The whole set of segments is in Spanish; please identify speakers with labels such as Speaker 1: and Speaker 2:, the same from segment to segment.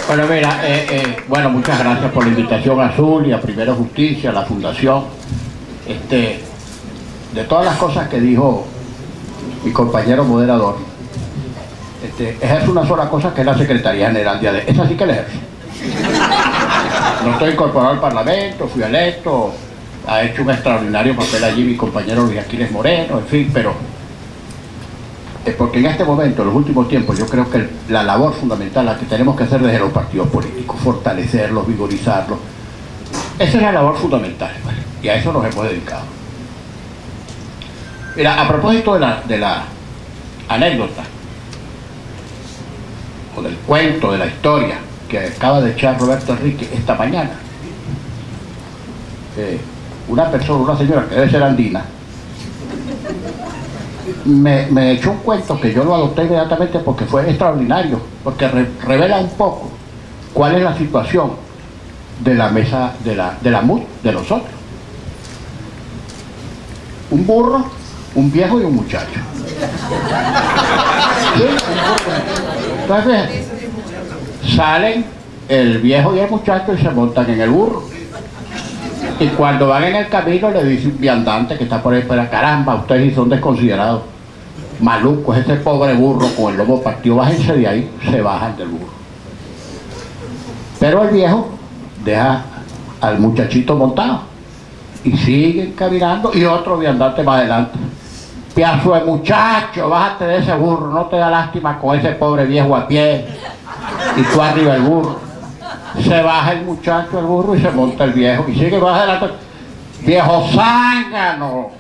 Speaker 1: Bueno, mira, bueno, muchas gracias por la invitación a Zulia, a Primero Justicia, a la Fundación. De todas las cosas que dijo mi compañero moderador, ejerce una sola cosa, que es la Secretaría General de ADE. Esa sí que la ejerce. No estoy incorporado al Parlamento, fui electo, ha hecho un extraordinario papel allí mi compañero Luis Aquiles Moreno, en fin, pero porque en este momento, en los últimos tiempos, yo creo que la labor fundamental, la que tenemos que hacer desde los partidos políticos, fortalecerlos, vigorizarlos, esa es la labor fundamental, ¿vale? Y a eso nos hemos dedicado. Mira, a propósito de la anécdota, o del cuento, de la historia que acaba de echar Roberto Enrique esta mañana, una persona, una señora que debe ser andina, me echó un cuento que yo lo adopté inmediatamente porque fue extraordinario, porque revela un poco cuál es la situación de la mesa de la MUD de nosotros. Un burro, un viejo y un muchacho. ¿Sí? Entonces salen el viejo y el muchacho y se montan en el burro. Y cuando van en el camino le dice un viandante que está por ahí, pero caramba, ustedes sí son desconsiderados, malucos, ese pobre burro con el lomo partido, bájense de ahí. Se bajan del burro. Pero el viejo deja al muchachito montado y siguen caminando, y otro viandante más adelante: piazo de muchacho, bájate de ese burro, no te da lástima con ese pobre viejo a pie, y tú arriba del burro. Se baja el muchacho del burro y se monta el viejo y sigue más adelante: viejo zángano,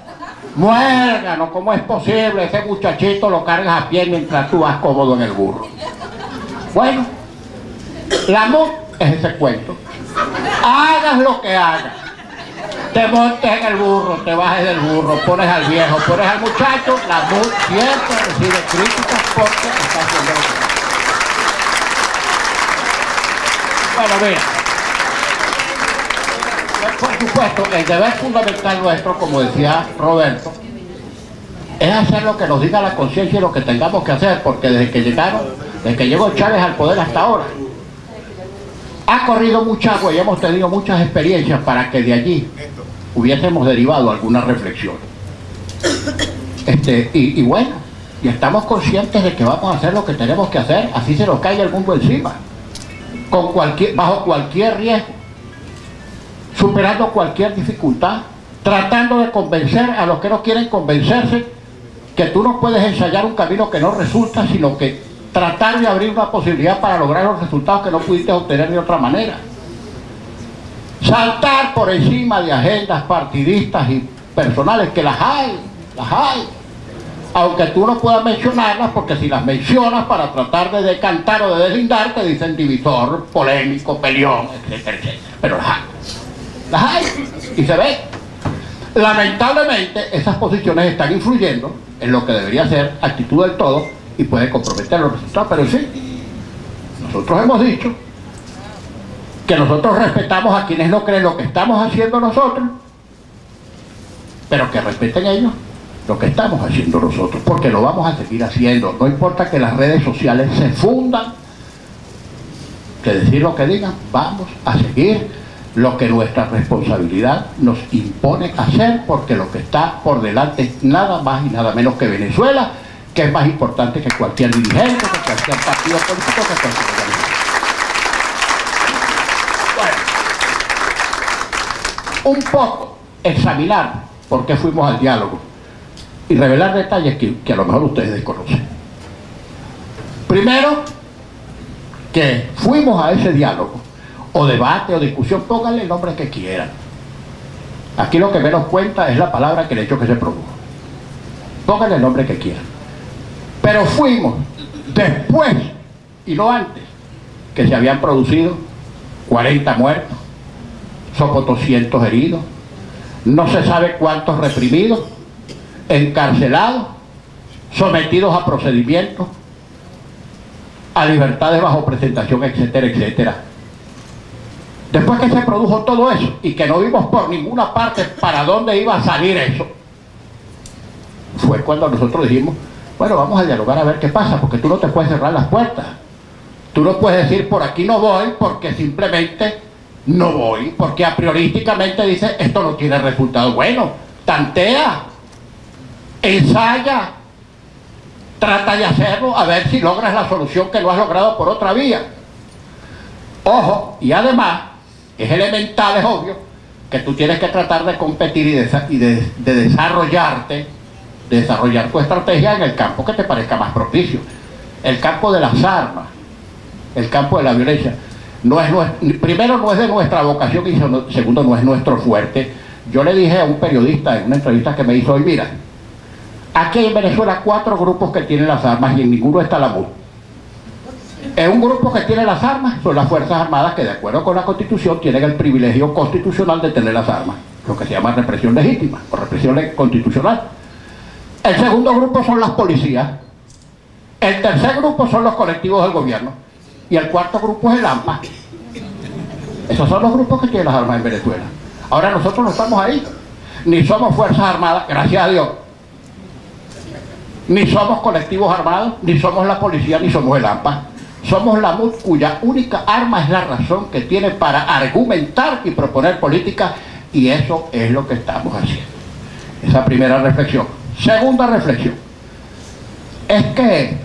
Speaker 1: muérgano, ¿cómo es posible? Ese muchachito lo cargas a pie mientras tú vas cómodo en el burro. Bueno, la MUD es ese cuento. Hagas lo que hagas, te montes en el burro, te bajes del burro, pones al viejo, pones al muchacho, la MUD siempre recibe críticas porque está haciendo lo que hace. Bueno, mira, por supuesto, el deber fundamental nuestro, como decía Roberto, es hacer lo que nos diga la conciencia y lo que tengamos que hacer, porque desde que llegó Chávez al poder hasta ahora, ha corrido mucha agua y hemos tenido muchas experiencias para que de allí hubiésemos derivado alguna reflexión. Y bueno, y estamos conscientes de que vamos a hacer lo que tenemos que hacer, así se nos caiga el mundo encima, bajo cualquier riesgo, superando cualquier dificultad, tratando de convencer a los que no quieren convencerse que tú no puedes ensayar un camino que no resulta, sino que tratar de abrir una posibilidad para lograr los resultados que no pudiste obtener de otra manera. Saltar por encima de agendas partidistas y personales, que las hay, aunque tú no puedas mencionarlas, porque si las mencionas para tratar de decantar o de deslindar, te dicen divisor, polémico, peleón, etcétera, etcétera. Pero las hay y se ve. Lamentablemente esas posiciones están influyendo en lo que debería ser actitud del todo y puede comprometer los resultados. Pero sí, nosotros hemos dicho que nosotros respetamos a quienes no creen lo que estamos haciendo nosotros, pero que respeten ellos lo que estamos haciendo nosotros, porque lo vamos a seguir haciendo. No importa que las redes sociales se fundan, que decir lo que digan, vamos a seguir lo que nuestra responsabilidad nos impone hacer, porque lo que está por delante es nada más y nada menos que Venezuela, que es más importante que cualquier dirigente, que cualquier partido político, que cualquier organización. Bueno, un poco examinar por qué fuimos al diálogo y revelar detalles que a lo mejor ustedes desconocen. Primero, que fuimos a ese diálogo, o debate, o discusión, pónganle el nombre que quieran. Aquí lo que menos cuenta es la palabra que el hecho que se produjo. Pónganle el nombre que quieran. Pero fuimos después, y no antes, que se habían producido 40 muertos, somos 200 heridos, no se sabe cuántos reprimidos, encarcelados, sometidos a procedimientos, a libertades bajo presentación, etcétera, etcétera. Después que se produjo todo eso y que no vimos por ninguna parte para dónde iba a salir eso, fue cuando nosotros dijimos: bueno, vamos a dialogar a ver qué pasa, porque tú no te puedes cerrar las puertas. Tú no puedes decir por aquí no voy porque simplemente no voy, porque a priorísticamente dices esto no tiene resultado bueno. Tantea, ensaya, trata de hacerlo a ver si logras la solución que no has logrado por otra vía. Ojo, y además es elemental, es obvio que tú tienes que tratar de competir y de desarrollar tu estrategia en el campo que te parezca más propicio. El campo de las armas, el campo de la violencia, primero no es de nuestra vocación y segundo no es nuestro fuerte. Yo le dije a un periodista en una entrevista que me hizo hoy, mira, aquí en Venezuela 4 grupos que tienen las armas y en ninguno está la MUD. En un grupo que tiene las armas son las Fuerzas Armadas que de acuerdo con la Constitución tienen el privilegio constitucional de tener las armas, lo que se llama represión legítima o represión constitucional. El segundo grupo son las policías, el tercer grupo son los colectivos del gobierno y el cuarto grupo es el AMPA. Esos son los grupos que tienen las armas en Venezuela. Ahora nosotros no estamos ahí, ni somos Fuerzas Armadas, gracias a Dios, ni somos colectivos armados, ni somos la policía, ni somos el AMPA. Somos la MUD, cuya única arma es la razón que tiene para argumentar y proponer política, y eso es lo que estamos haciendo. Esa primera reflexión. Segunda reflexión es que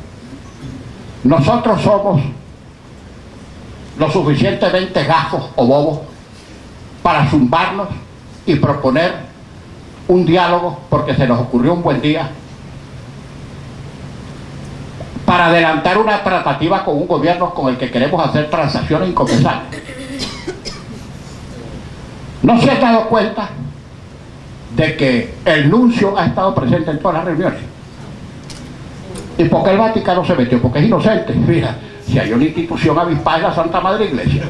Speaker 1: nosotros somos lo suficientemente gafos o bobos para zumbarnos y proponer un diálogo porque se nos ocurrió un buen día, para adelantar una tratativa con un gobierno con el que queremos hacer transacciones inconmensables. ¿No se ha dado cuenta de que el nuncio ha estado presente en todas las reuniones? ¿Y por qué el Vaticano se metió? Porque es inocente. Mira, si hay una institución avispada, es la Santa Madre Iglesia.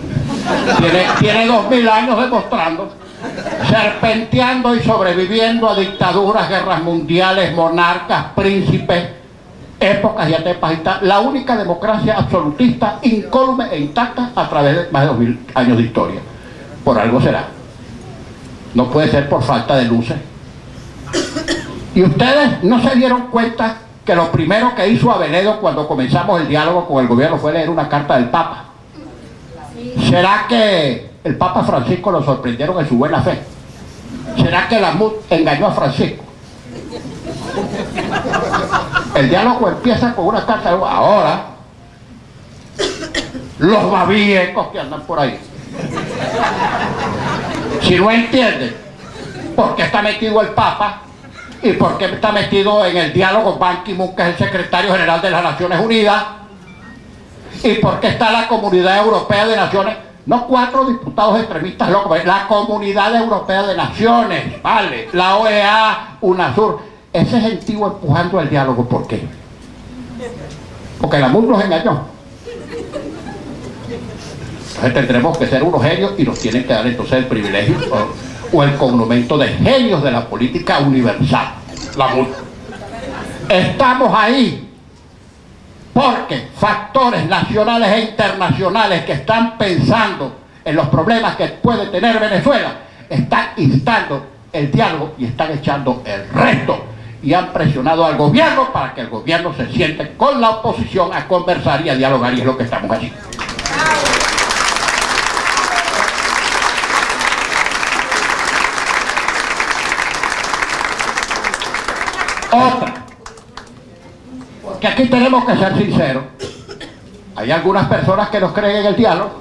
Speaker 1: Tiene 2000 años demostrando, serpenteando y sobreviviendo a dictaduras, guerras mundiales, monarcas, príncipes, épocas y etapas, la única democracia absolutista, incólume e intacta a través de más de 2000 años de historia. Por algo será. No puede ser por falta de luces. Y ustedes no se dieron cuenta que lo primero que hizo Aveledo cuando comenzamos el diálogo con el gobierno fue leer una carta del Papa. ¿Será que el Papa Francisco lo sorprendieron en su buena fe? ¿Será que la MUD engañó a Francisco? El diálogo empieza con una carta de... Ahora, los babiecos que andan por ahí, si no entienden por qué está metido el Papa y por qué está metido en el diálogo Ban Ki-moon, que es el secretario general de las Naciones Unidas, y por qué está la Comunidad Europea de Naciones, no 4 diputados extremistas locos, la Comunidad Europea de Naciones, vale, la OEA, UNASUR, ese gentío empujando el diálogo. ¿Por qué? Porque la MUD nos engañó. Entonces tendremos que ser unos genios y nos tienen que dar entonces el privilegio o el cognomento de genios de la política universal, la MUD. Estamos ahí porque factores nacionales e internacionales que están pensando en los problemas que puede tener Venezuela están instando el diálogo y están echando el resto. Y han presionado al gobierno para que el gobierno se siente con la oposición a conversar y a dialogar, y es lo que estamos haciendo. Otra, porque aquí tenemos que ser sinceros, hay algunas personas que nos creen en el diálogo,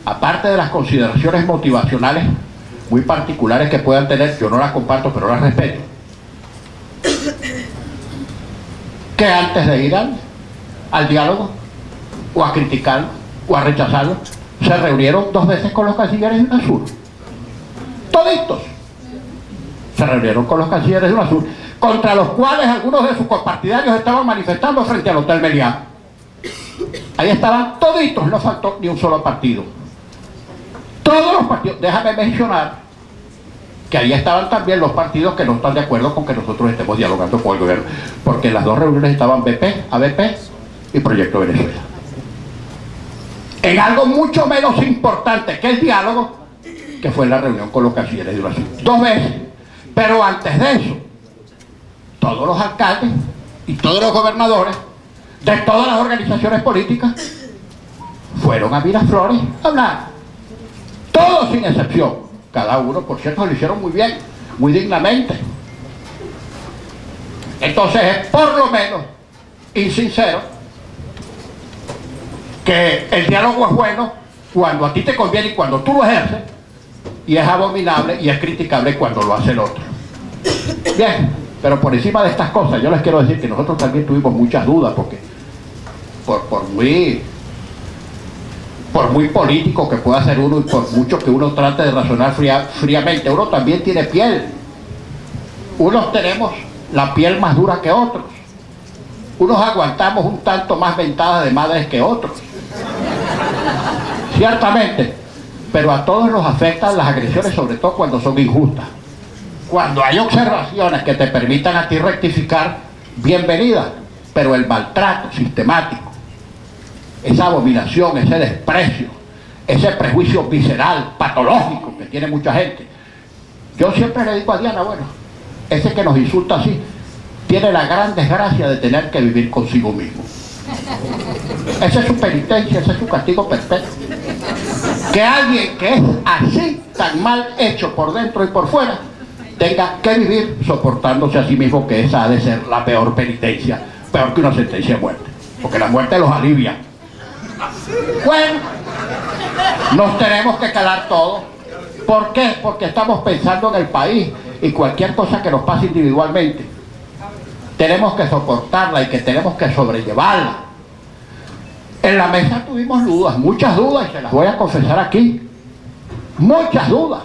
Speaker 1: aparte de las consideraciones motivacionales muy particulares que puedan tener, yo no las comparto pero las respeto, que antes de ir al diálogo o a criticarlo o a rechazarlo se reunieron 2 veces con los cancilleres de UNASUR, toditos se reunieron con los cancilleres de UNASUR, contra los cuales algunos de sus compartidarios estaban manifestando frente al Hotel Meliá. Ahí estaban toditos, no faltó ni un solo partido, todos los partidos. Déjame mencionar que ahí estaban también los partidos que no están de acuerdo con que nosotros estemos dialogando con el gobierno, porque en las 2 reuniones estaban BP, ABP y Proyecto Venezuela. En algo mucho menos importante que el diálogo, que fue la reunión con los cancilleres de UNASUR, 2 veces. Pero antes de eso, todos los alcaldes y todos los gobernadores de todas las organizaciones políticas fueron a Miraflores a hablar. Todos sin excepción. Cada uno, por cierto, lo hicieron muy bien, muy dignamente. Entonces es por lo menos insincero que el diálogo es bueno cuando a ti te conviene y cuando tú lo ejerces, y es abominable y es criticable cuando lo hace el otro. Bien, pero por encima de estas cosas yo les quiero decir que nosotros también tuvimos muchas dudas, porque por muy político que pueda ser uno y por mucho que uno trate de razonar fríamente, uno también tiene piel. Unos tenemos la piel más dura que otros. Unos aguantamos un tanto más ventadas de madres que otros. Ciertamente, pero a todos nos afectan las agresiones, sobre todo cuando son injustas. Cuando hay observaciones que te permitan a ti rectificar, bienvenida, pero el maltrato sistemático, esa abominación, ese desprecio, ese prejuicio visceral, patológico que tiene mucha gente. Yo siempre le digo a Diana, bueno, ese que nos insulta así, tiene la gran desgracia de tener que vivir consigo mismo. Esa es su penitencia, ese es su castigo perpetuo. Que alguien que es así, tan mal hecho por dentro y por fuera, tenga que vivir soportándose a sí mismo, que esa ha de ser la peor penitencia, peor que una sentencia de muerte, porque la muerte los alivia. Bueno, nos tenemos que calar todo. ¿Por qué? Porque estamos pensando en el país, y cualquier cosa que nos pase individualmente tenemos que soportarla y que tenemos que sobrellevarla. En la mesa tuvimos dudas, muchas dudas, y se las voy a confesar aquí. Muchas dudas.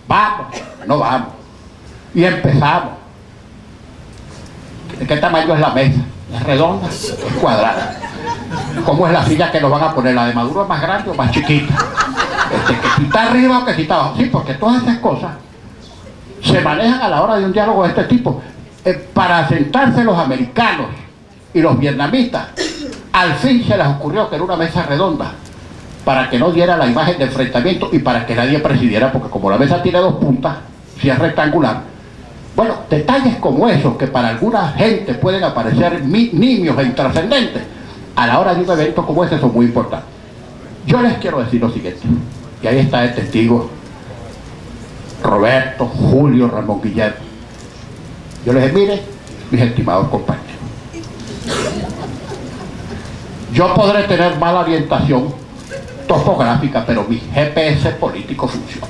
Speaker 1: Vamos, no vamos. Y empezamos. ¿De qué tamaño es la mesa? ¿Es redonda? ¿Es cuadrada? ¿Cómo es la silla que nos van a poner? ¿La de Maduro es más grande o más chiquita? Que si está arriba o que si está abajo. Sí, porque todas esas cosas se manejan a la hora de un diálogo de este tipo. Para sentarse los americanos y los vietnamitas, al fin se les ocurrió que era una mesa redonda, para que no diera la imagen de enfrentamiento y para que nadie presidiera, porque como la mesa tiene dos puntas, si es rectangular, bueno, detalles como esos que para alguna gente pueden aparecer nimios e intrascendentes, a la hora de un evento como ese son muy importantes. Yo les quiero decir lo siguiente, y ahí está el testigo Roberto, Julio, Ramón Guillermo. Yo les dije, mire, mis estimados compañeros, yo podré tener mala orientación topográfica, pero mi GPS político funciona.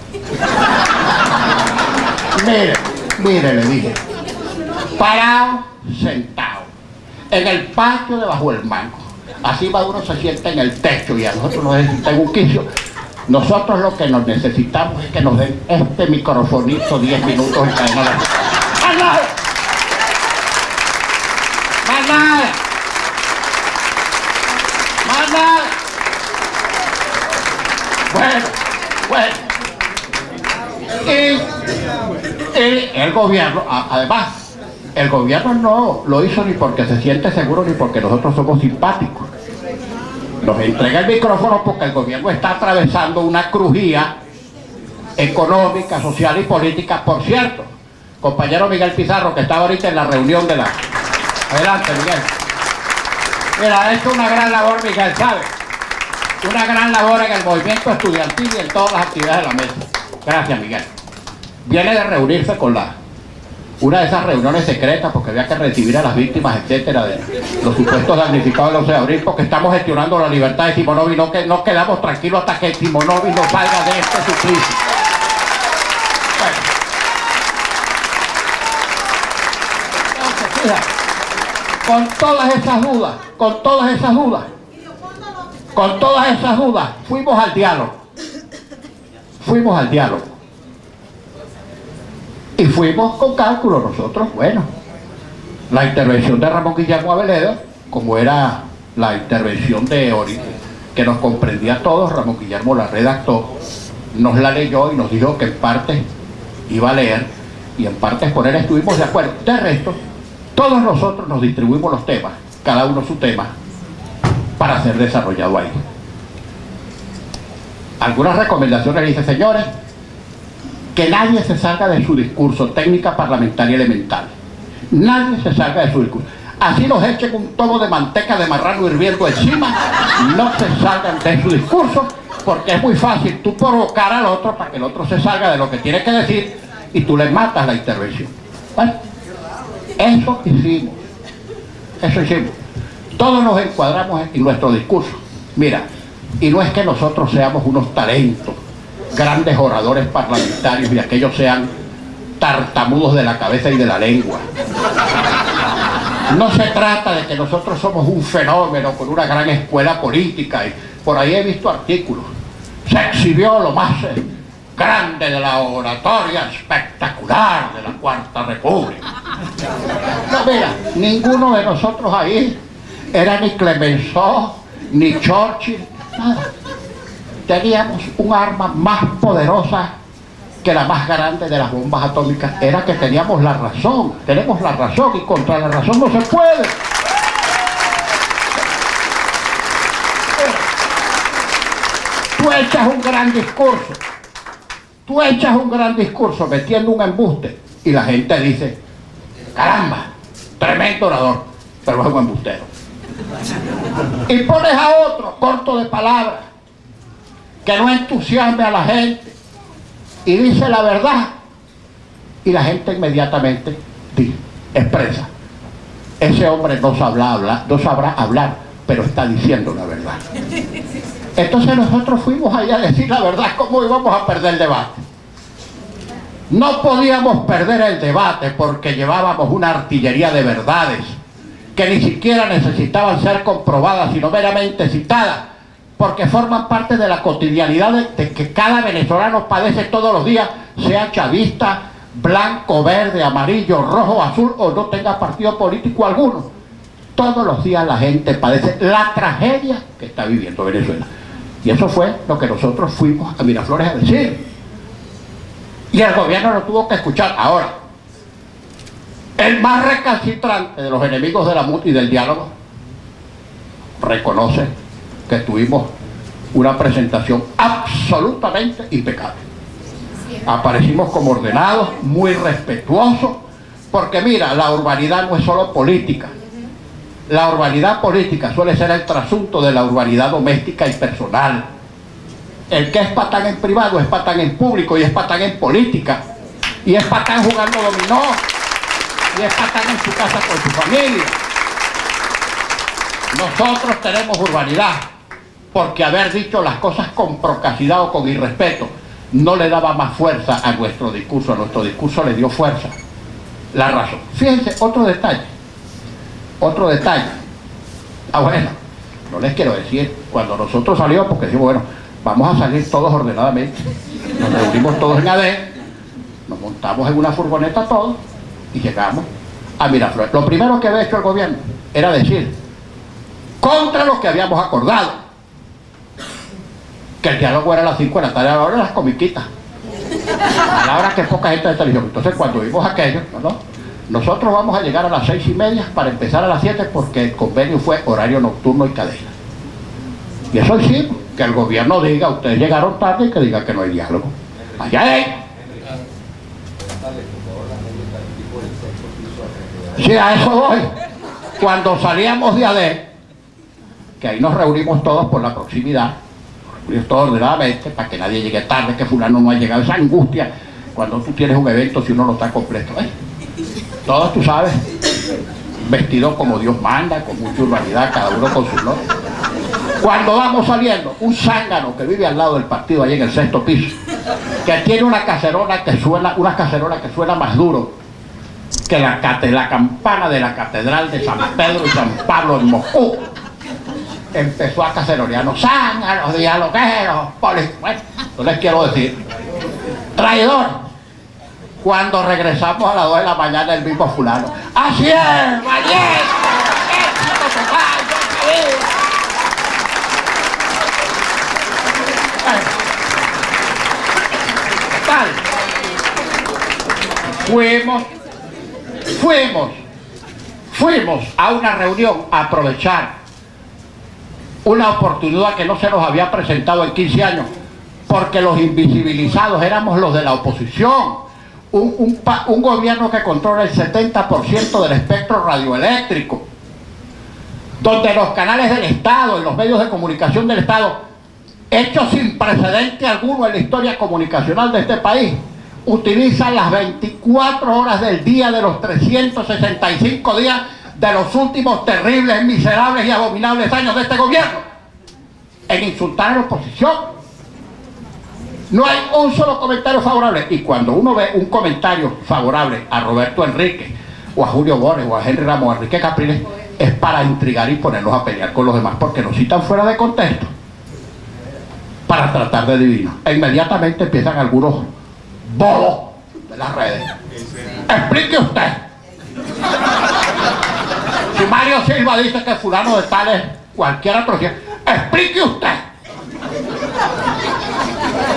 Speaker 1: Mire, le dije, parado, sentado, en el patio debajo del mango. Así Maduro se sienta en el techo y a nosotros nos necesitan un quicio. Nosotros lo que nos necesitamos es que nos den este microfonito 10 minutos en cadena de... ¡Más nada! ¡Más nada! ¡Más nada! Bueno. Y el gobierno, además, el gobierno no lo hizo ni porque se siente seguro ni porque nosotros somos simpáticos. Nos entrega el micrófono porque el gobierno está atravesando una crujía económica, social y política. Por cierto, compañero Miguel Pizarro, que estaba ahorita en la reunión de la... Adelante, Miguel. Mira, ha hecho una gran labor, Miguel, ¿sabe? Una gran labor en el movimiento estudiantil y en todas las actividades de la mesa. Gracias, Miguel. Viene de reunirse con una de esas reuniones secretas, porque había que recibir a las víctimas, etcétera, de los supuestos damnificados del 11 de abril, porque estamos gestionando la libertad de Simonovic. No quedamos tranquilos hasta que Simonovic no salga de este suplicio. Bueno. Entonces, fíjate, con todas esas dudas, fuimos al diálogo. Y fuimos con cálculo nosotros. Bueno, la intervención de Ramón Guillermo Aveledo, como era la intervención de Ori, que nos comprendía a todos, Ramón Guillermo la redactó, nos la leyó y nos dijo que en parte iba a leer y en parte con él estuvimos de acuerdo. De resto, todos nosotros nos distribuimos los temas, cada uno su tema, para ser desarrollado ahí. Algunas recomendaciones dice, señores, que nadie se salga de su discurso, técnica parlamentaria elemental. Nadie se salga de su discurso. Así nos echen un tomo de manteca de marrano hirviendo encima, no se salgan de su discurso, porque es muy fácil tú provocar al otro para que el otro se salga de lo que tiene que decir y tú le matas la intervención. ¿Vale? Eso hicimos. Todos nos encuadramos en nuestro discurso. Mira, y no es que nosotros seamos unos talentos, grandes oradores parlamentarios y aquellos sean tartamudos de la cabeza y de la lengua. No se trata de que nosotros somos un fenómeno con una gran escuela política, y por ahí he visto artículos. Se exhibió lo más grande de la oratoria espectacular de la Cuarta República. No, mira, ninguno de nosotros ahí era ni Clemenceau, ni Churchill, nada. Teníamos un arma más poderosa que la más grande de las bombas atómicas, era que teníamos la razón, tenemos la razón, y contra la razón no se puede. Tú echas un gran discurso metiendo un embuste y la gente dice, caramba, tremendo orador, pero es un embustero. Y pones a otro corto de palabras que no entusiasme a la gente y dice la verdad, y la gente inmediatamente expresa, ese hombre no sabrá hablar, pero está diciendo la verdad. Entonces nosotros fuimos allá a decir la verdad. ¿Cómo íbamos a perder el debate? No podíamos perder el debate porque llevábamos una artillería de verdades que ni siquiera necesitaban ser comprobadas, sino meramente citadas, porque forman parte de la cotidianidad de que cada venezolano padece todos los días, sea chavista, blanco, verde, amarillo, rojo, azul, o no tenga partido político alguno. Todos los días la gente padece la tragedia que está viviendo Venezuela. Y eso fue lo que nosotros fuimos a Miraflores a decir. Y el gobierno lo tuvo que escuchar. Ahora, el más recalcitrante de los enemigos de la MUT y del diálogo reconoce que tuvimos una presentación absolutamente impecable. Aparecimos como ordenados, muy respetuosos, porque mira, la urbanidad no es solo política. La urbanidad política suele ser el trasunto de la urbanidad doméstica y personal. El que es patán en privado es patán en público, y es patán en política, y es patán jugando dominó, y es patán en su casa con su familia. Nosotros tenemos urbanidad porque haber dicho las cosas con procacidad o con irrespeto no le daba más fuerza a nuestro discurso. A nuestro discurso le dio fuerza la razón. Fíjense, otro detalle. Bueno, no les quiero decir, cuando nosotros salimos, porque decimos, bueno, vamos a salir todos ordenadamente, nos reunimos todos en AD, nos montamos en una furgoneta todos y llegamos a Miraflores. Lo primero que había hecho el gobierno era decir, contra lo que habíamos acordado, que el diálogo era a las 5 de la tarde, ahora las comiquitas, a la hora que poca gente de televisión. Entonces cuando vimos aquello, nosotros vamos a llegar a las 6:30 para empezar a las 7, porque el convenio fue horario nocturno y cadena. Y eso hicimos, que el gobierno diga, ustedes llegaron tarde, y que diga que no hay diálogo. Allá es. Sí, a eso voy. Cuando salíamos de AD, que ahí nos reunimos todos por la proximidad, todos ordenadamente, para que nadie llegue tarde, que fulano no ha llegado. Esa angustia cuando tú tienes un evento si uno no está completo. Todos, tú sabes, vestidos como Dios manda, con mucha urbanidad, cada uno con su nombre. Cuando vamos saliendo, un zángano que vive al lado del partido, ahí en el 6º piso, que tiene una cacerola que suena más duro que la campana de la catedral de San Pedro y San Pablo en Moscú, empezó a cacerolearnos, zánganos, dialogueros, bueno, no les quiero decir, traidor. Cuando regresamos a las 2 de la mañana, el mismo fulano, así es, valiente, éxito total, fuimos a una reunión a aprovechar una oportunidad que no se nos había presentado en 15 años, porque los invisibilizados éramos los de la oposición. un gobierno que controla el 70% del espectro radioeléctrico, donde los canales del Estado y los medios de comunicación del Estado, hechos sin precedente alguno en la historia comunicacional de este país, utilizan las 24 horas del día de los 365 días de los últimos terribles, miserables y abominables años de este gobierno en insultar a la oposición. No hay un solo comentario favorable, y cuando uno ve un comentario favorable a Roberto Enrique o a Julio Borges o a Henry Ramos o a Enrique Capriles, es para intrigar y ponerlos a pelear con los demás, porque nos citan fuera de contexto para tratar de divinos. E inmediatamente empiezan algunos bobos de las redes: explique usted. Si Mario Silva dice que fulano de tal es cualquier atrocidad, explique usted.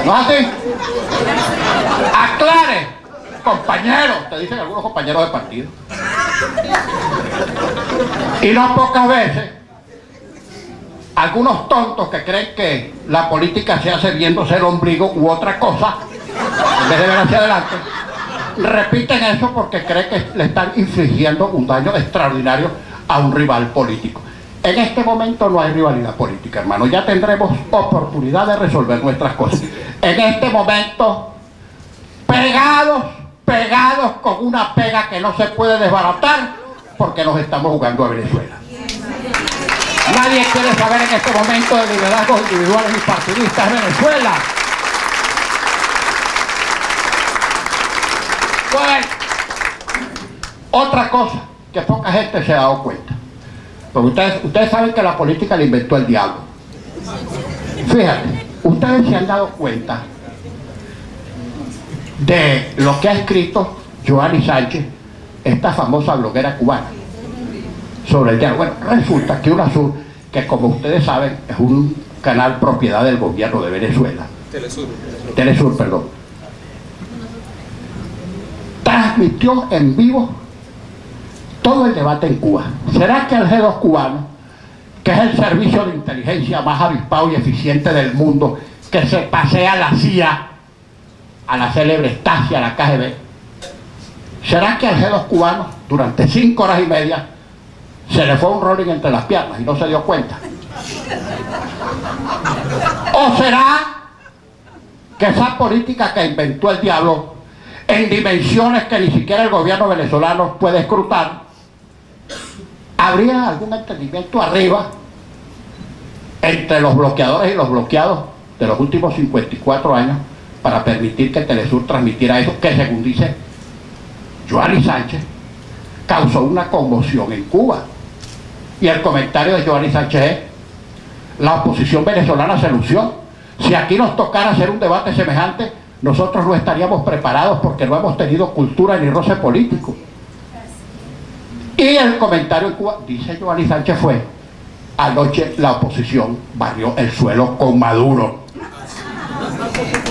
Speaker 1: ¿No es así? Aclare, compañero, te dicen algunos compañeros de partido. Y no pocas veces algunos tontos que creen que la política se hace viéndose el ombligo u otra cosa en vez de ver hacia adelante, repiten eso porque creen que le están infligiendo un daño extraordinario a un rival político. En este momento no hay rivalidad política, hermano. Ya tendremos oportunidad de resolver nuestras cosas. En este momento, pegados con una pega que no se puede desbaratar, porque nos estamos jugando a Venezuela. Nadie quiere saber en este momento de liderazgos individuales y partidistas en Venezuela. Pues, otra cosa que poca gente se ha dado cuenta. Porque ustedes saben que la política la inventó el diablo. Fíjate, ustedes se han dado cuenta de lo que ha escrito Joanny Sánchez, esta famosa bloguera cubana, sobre el diablo. Bueno, resulta que UNASUR, que como ustedes saben es un canal propiedad del gobierno de Venezuela, Telesur, perdón, transmitió en vivo todo el debate en Cuba. ¿Será que el G2 cubano, que es el servicio de inteligencia más avispado y eficiente del mundo, que se pasea a la CIA, a la célebre Stasi, a la KGB, será que al G2 cubano durante 5 horas y media se le fue un rolling entre las piernas y no se dio cuenta? ¿O será que esa política que inventó el diablo en dimensiones que ni siquiera el gobierno venezolano puede escrutar, habría algún entendimiento arriba entre los bloqueadores y los bloqueados de los últimos 54 años para permitir que Telesur transmitiera eso que, según dice Joanny Sánchez, causó una conmoción en Cuba? Y el comentario de Joanny Sánchez es: la oposición venezolana se lució. Si aquí nos tocara hacer un debate semejante, nosotros no estaríamos preparados porque no hemos tenido cultura ni roce político. Y el comentario en Cuba, dice Joanny Sánchez, fue: anoche la oposición barrió el suelo con Maduro.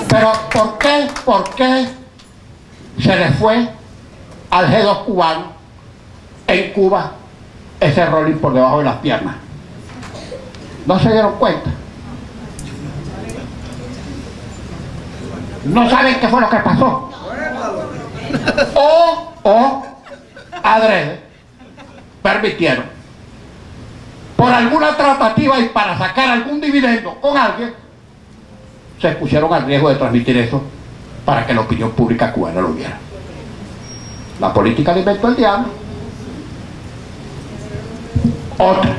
Speaker 1: Pero ¿por qué se le fue al G2 cubano en Cuba ese rolling por debajo de las piernas? ¿No se dieron cuenta? ¿No saben qué fue lo que pasó? O adrede permitieron, por alguna tratativa y para sacar algún dividendo con alguien, se pusieron al riesgo de transmitir eso para que la opinión pública cubana lo viera. La política la inventó el diablo. Otra,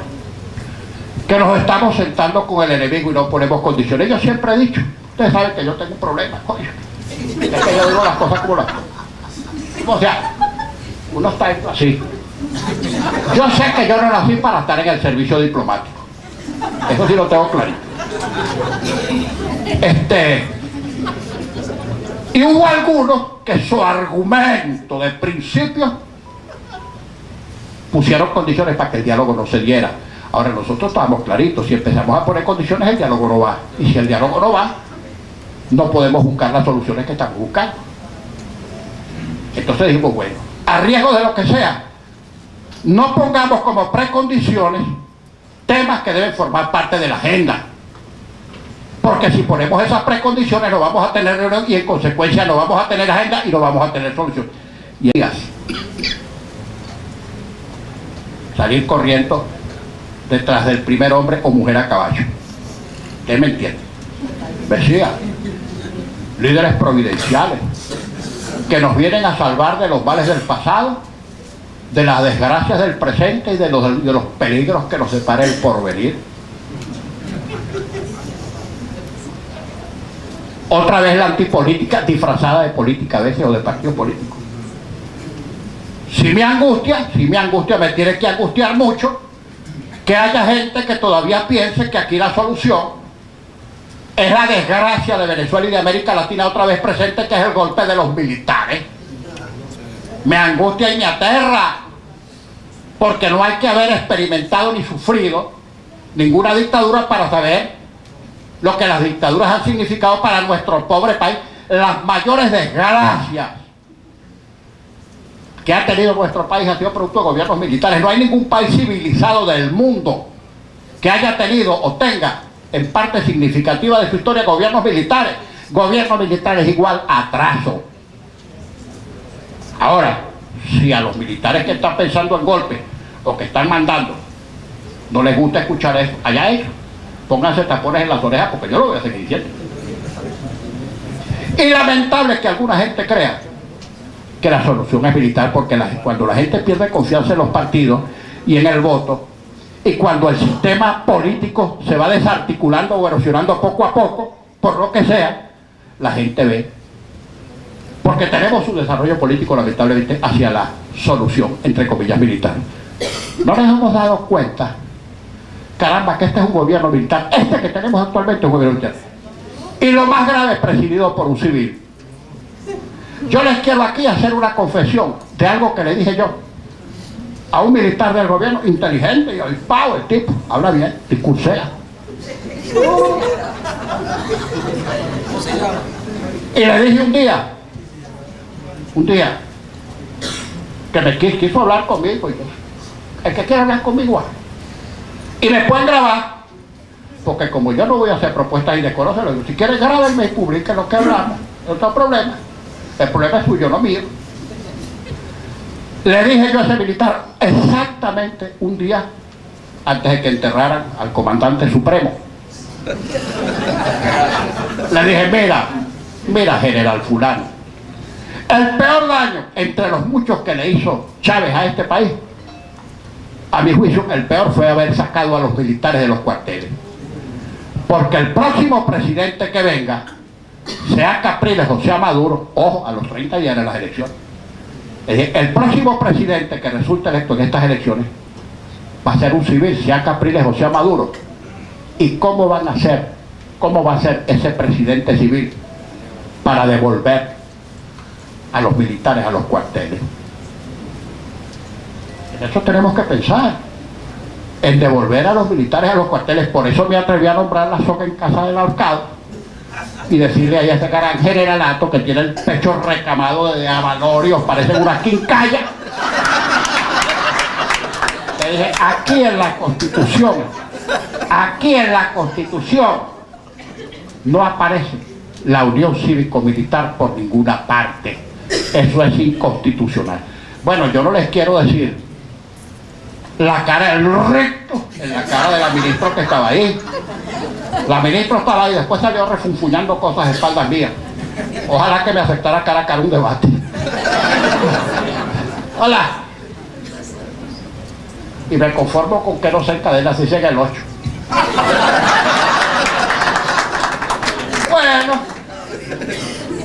Speaker 1: que nos estamos sentando con el enemigo y no ponemos condiciones. Yo siempre he dicho, ustedes saben que yo tengo un problema, coño, es que yo digo las cosas como las cosas. O sea, uno está así. Yo sé que yo no nací para estar en el servicio diplomático, eso sí lo tengo clarito. Y hubo algunos que su argumento de principio pusieron condiciones para que el diálogo no se diera. Ahora nosotros estamos claritos: si empezamos a poner condiciones, el diálogo no va, y si el diálogo no va, no podemos buscar las soluciones que estamos buscando. Entonces dijimos, bueno, a riesgo de lo que sea, no pongamos como precondiciones temas que deben formar parte de la agenda. Porque si ponemos esas precondiciones no vamos a tener reunión y en consecuencia no vamos a tener agenda y no vamos a tener solución. Y ellas salir corriendo detrás del primer hombre o mujer a caballo. ¿Usted me entiende? Decía, líderes providenciales que nos vienen a salvar de los males del pasado, de las desgracias del presente y de los peligros que nos depara el porvenir. Otra vez la antipolítica disfrazada de política a veces o de partido político. Si me angustia, me tiene que angustiar mucho que haya gente que todavía piense que aquí la solución es la desgracia de Venezuela y de América Latina otra vez presente, que es el golpe de los militares. Me angustia y me aterra, porque no hay que haber experimentado ni sufrido ninguna dictadura para saber lo que las dictaduras han significado para nuestro pobre país. Las mayores desgracias que ha tenido nuestro país ha sido producto de gobiernos militares. No hay ningún país civilizado del mundo que haya tenido o tenga en parte significativa de su historia gobiernos militares. Gobiernos militares igual a atraso. Ahora, si a los militares que están pensando en golpe o que están mandando no les gusta escuchar eso, allá ellos, pónganse tapones en las orejas, porque yo lo voy a seguir diciendo. Y lamentable es que alguna gente crea que la solución es militar, porque cuando la gente pierde confianza en los partidos y en el voto, y cuando el sistema político se va desarticulando o erosionando poco a poco, por lo que sea, la gente ve, porque tenemos un desarrollo político lamentablemente hacia la solución, entre comillas, militar. No nos hemos dado cuenta, caramba, que este es un gobierno militar, este que tenemos actualmente es un gobierno militar. Y lo más grave es presidido por un civil. Yo les quiero aquí hacer una confesión de algo que le dije yo a un militar del gobierno, inteligente y avispado, el tipo, habla bien, discursea. Y le dije un día, que me quiso hablar conmigo, y yo, el que quiera hablar conmigo, y me pueden grabar, porque como yo no voy a hacer propuestas indecorosas, si quieren grabarme y publiquen lo que hablamos, no hay problema. El problema es suyo, no mío. Le dije yo a ese militar exactamente un día antes de que enterraran al comandante supremo. Le dije, mira general fulano, el peor daño entre los muchos que le hizo Chávez a este país, a mi juicio, el peor fue haber sacado a los militares de los cuarteles. Porque el próximo presidente que venga, sea Capriles o sea Maduro, ojo, a los 30 días de las elecciones, el próximo presidente que resulte electo en estas elecciones va a ser un civil, sea Capriles o sea Maduro. ¿Y cómo va a ser ese presidente civil para devolver a los militares a los cuarteles? En eso tenemos que pensar, en devolver a los militares a los cuarteles. Por eso me atreví a nombrar la soga en casa del ahorcado y decirle ahí a este gran generalato que tiene el pecho recamado de avalorios, parece una quincalla. Le dije, aquí en la Constitución no aparece la unión cívico-militar por ninguna parte. Eso es inconstitucional. Bueno, yo no les quiero decir la cara del recto en la cara de la ministra que estaba ahí. La ministra estaba ahí, después salió refunfuñando cosas a espaldas mías. Ojalá que me aceptara cara a cara un debate. Hola. Y me conformo con que no se encadena si llega el 8.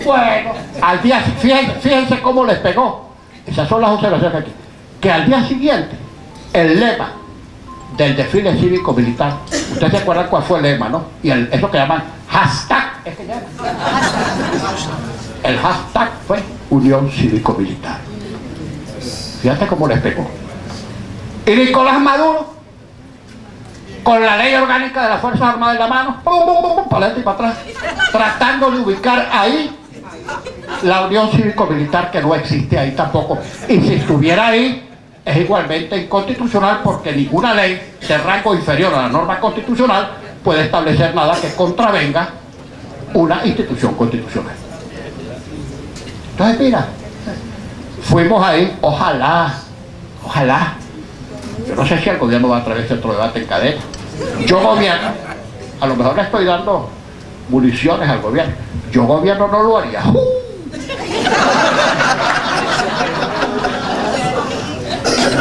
Speaker 1: Bueno, al día, fíjense cómo les pegó. Esas son las observaciones aquí. Que al día siguiente, el lema del desfile cívico-militar, ustedes se acuerdan cuál fue el lema, ¿no? Y eso que llaman hashtag, es que llaman. El hashtag fue Unión Cívico-Militar. Fíjate cómo les pegó. Y Nicolás Maduro, con la ley orgánica de las Fuerzas Armadas en la mano, para adelante y para atrás, tratando de ubicar ahí la Unión Cívico-Militar, que no existe ahí tampoco. Y si estuviera ahí, es igualmente inconstitucional, porque ninguna ley de rango inferior a la norma constitucional puede establecer nada que contravenga una institución constitucional. Entonces, mira, fuimos ahí, ojalá, yo no sé si el gobierno va a atravesar otro debate en cadena. Yo gobierno, a lo mejor le estoy dando municiones al gobierno, yo gobierno no lo haría.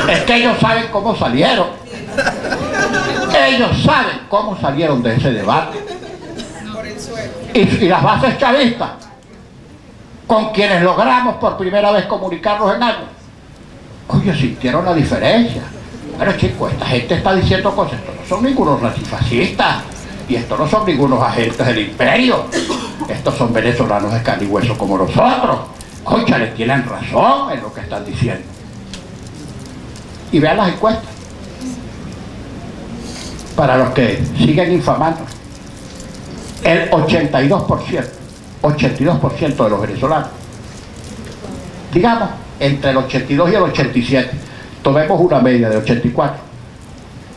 Speaker 1: Es que ellos saben cómo salieron. Ellos saben cómo salieron de ese debate. Y las bases chavistas, con quienes logramos por primera vez comunicarnos en algo, oye, sintieron la diferencia. Pero chicos, esta gente está diciendo cosas, estos no son ningunos nazifascistas, y estos no son ningunos agentes del imperio, estos son venezolanos de carne y hueso como nosotros. Oye, les tienen razón en lo que están diciendo. Y vean las encuestas. Para los que siguen infamando, el 82% de los venezolanos, digamos, entre el 82 y el 87, tomemos una media de 84,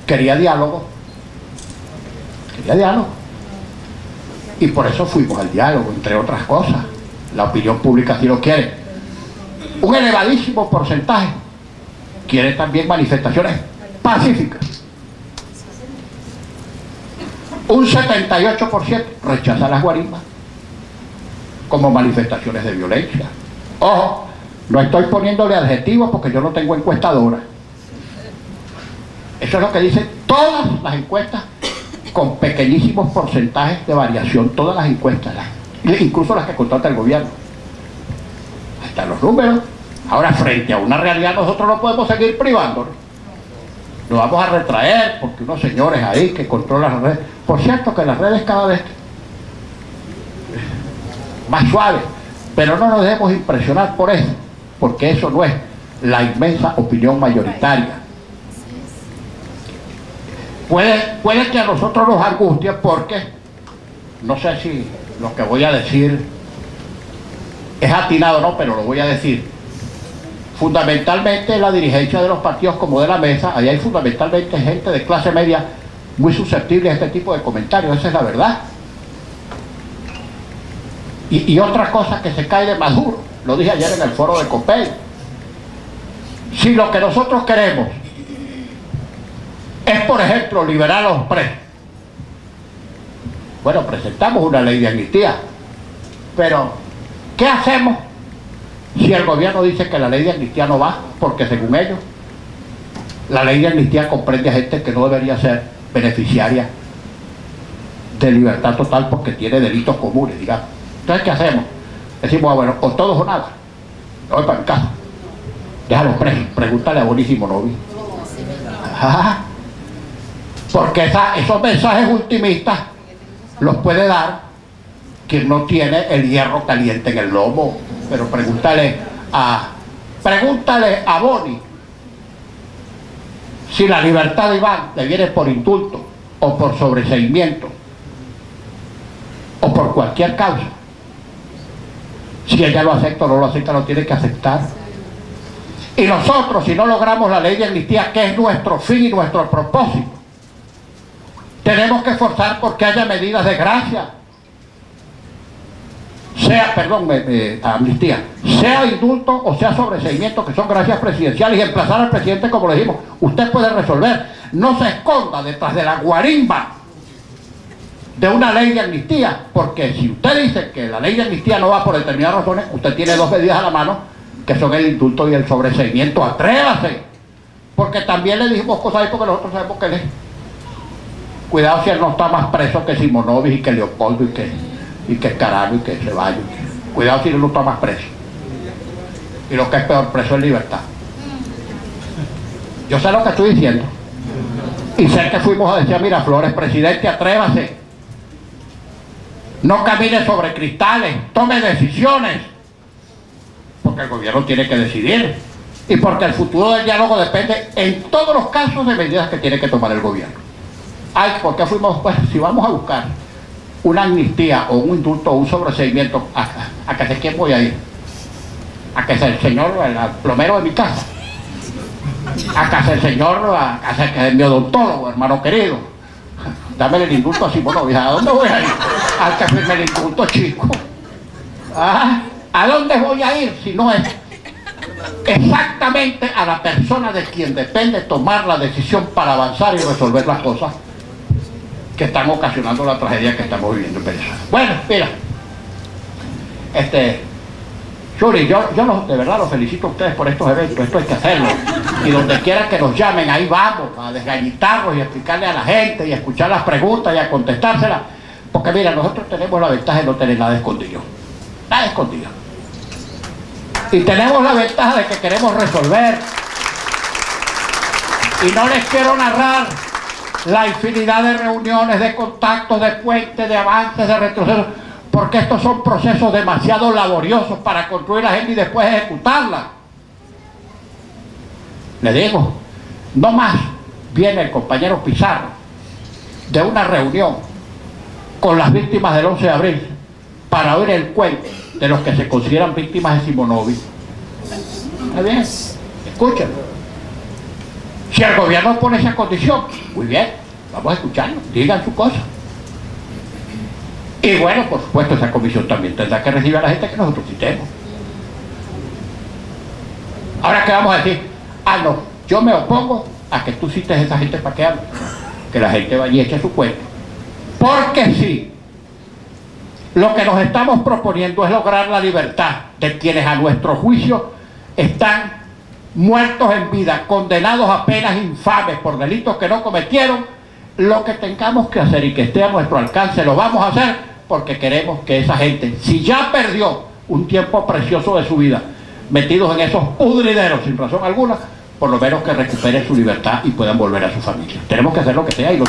Speaker 1: quería diálogo, y por eso fuimos al diálogo, entre otras cosas. La opinión pública así lo quiere. Un elevadísimo porcentaje quiere también manifestaciones pacíficas. Un 78% rechaza las guarimbas como manifestaciones de violencia. Ojo, no estoy poniéndole adjetivos porque yo no tengo encuestadora. Eso es lo que dicen todas las encuestas, con pequeñísimos porcentajes de variación, todas las encuestas, incluso las que contrata el gobierno. Ahí están los números. Ahora, frente a una realidad, nosotros no podemos seguir privándonos. Nos vamos a retraer porque unos señores ahí que controlan las redes. Por cierto, que las redes cada vez más suaves, pero no nos debemos impresionar por eso, porque eso no es la inmensa opinión mayoritaria. Puede que a nosotros nos angustie porque, no sé si lo que voy a decir es atinado o no, pero lo voy a decir. Fundamentalmente la dirigencia de los partidos como de la mesa, ahí hay fundamentalmente gente de clase media muy susceptible a este tipo de comentarios, esa es la verdad. Y otra cosa que se cae de Maduro, lo dije ayer en el foro de COPEI, si lo que nosotros queremos es, por ejemplo, liberar a los presos, bueno, presentamos una ley de amnistía, pero ¿qué hacemos si el gobierno dice que la ley de amnistía no va? Porque según ellos, la ley de amnistía comprende a gente que no debería ser beneficiaria de libertad total porque tiene delitos comunes, digamos. Entonces, ¿qué hacemos? Decimos, bueno, o todos o nada. Me voy para mi casa. Déjalos presos. Pregúntale a Bonísimo Novi. Porque esos mensajes ultimistas los puede dar quien no tiene el hierro caliente en el lomo. Pero pregúntale a Boni si la libertad de Iván le viene por indulto o por sobreseimiento o por cualquier causa. Si ella lo acepta o no lo acepta, lo tiene que aceptar. Y nosotros, si no logramos la ley de amnistía, que es nuestro fin y nuestro propósito, tenemos que esforzar porque haya medidas de gracia, amnistía, sea indulto o sea sobreseimiento, que son gracias presidenciales, y emplazar al presidente, como le dijimos, usted puede resolver, no se esconda detrás de la guarimba de una ley de amnistía, porque si usted dice que la ley de amnistía no va por determinadas razones, usted tiene dos medidas a la mano, que son el indulto y el sobreseimiento. Atrévase, porque también le dijimos cosas ahí porque nosotros sabemos que él es. Cuidado si él no está más preso que Simonovic y que Leopoldo y que Carano y que Ceballos. Cuidado si él no está más preso. Y lo que es peor, preso en libertad. Yo sé lo que estoy diciendo. Y sé que fuimos a decir a Miraflores, presidente, atrévase. No camine sobre cristales, tome decisiones. Porque el gobierno tiene que decidir. Y porque el futuro del diálogo depende en todos los casos de medidas que tiene que tomar el gobierno. Ay, ¿por qué fuimos? Pues si vamos a buscar una amnistía o un indulto o un sobreseimiento, ¿a que sé quién voy a ir? ¿A que sea el señor, el plomero de mi casa? ¿A que sea el señor, a que sea mi odontólogo, hermano querido? Dame el indulto a Simonovic. ¿A dónde voy a ir? Al que firme el indulto, chico. ¿Ah? ¿A dónde voy a ir si no es exactamente a la persona de quien depende tomar la decisión para avanzar y resolver las cosas que están ocasionando la tragedia que estamos viviendo en Venezuela? Bueno, mira, Yuri, yo de verdad los felicito a ustedes por estos eventos. Esto hay que hacerlo, y donde quiera que nos llamen, ahí vamos a desgallitarlos y a explicarle a la gente y a escuchar las preguntas y a contestárselas, porque mira, nosotros tenemos la ventaja de no tener nada escondido, y tenemos la ventaja de que queremos resolver. Y no les quiero narrar la infinidad de reuniones, de contactos, de puentes, de avances, de retrocesos, porque estos son procesos demasiado laboriosos para construir la gente y después ejecutarla. Le digo, no más viene el compañero Pizarro de una reunión con las víctimas del 11 de abril para oír el cuento de los que se consideran víctimas de Simonovic. ¿Está bien? Escúchenlo. Si el gobierno pone esa condición, muy bien, vamos a escucharlo, digan su cosa. Y bueno, por supuesto, esa comisión también tendrá que recibir a la gente que nosotros citemos. Ahora, ¿qué vamos a decir? Ah, no, yo me opongo a que tú cites a esa gente para que hable. Que la gente vaya y eche su cuento. Porque sí, lo que nos estamos proponiendo es lograr la libertad de quienes a nuestro juicio están muertos en vida, condenados a penas infames por delitos que no cometieron. Lo que tengamos que hacer y que esté a nuestro alcance lo vamos a hacer, porque queremos que esa gente, si ya perdió un tiempo precioso de su vida metidos en esos pudrideros sin razón alguna, por lo menos que recuperen su libertad y puedan volver a su familia. Tenemos que hacer lo que sea y lo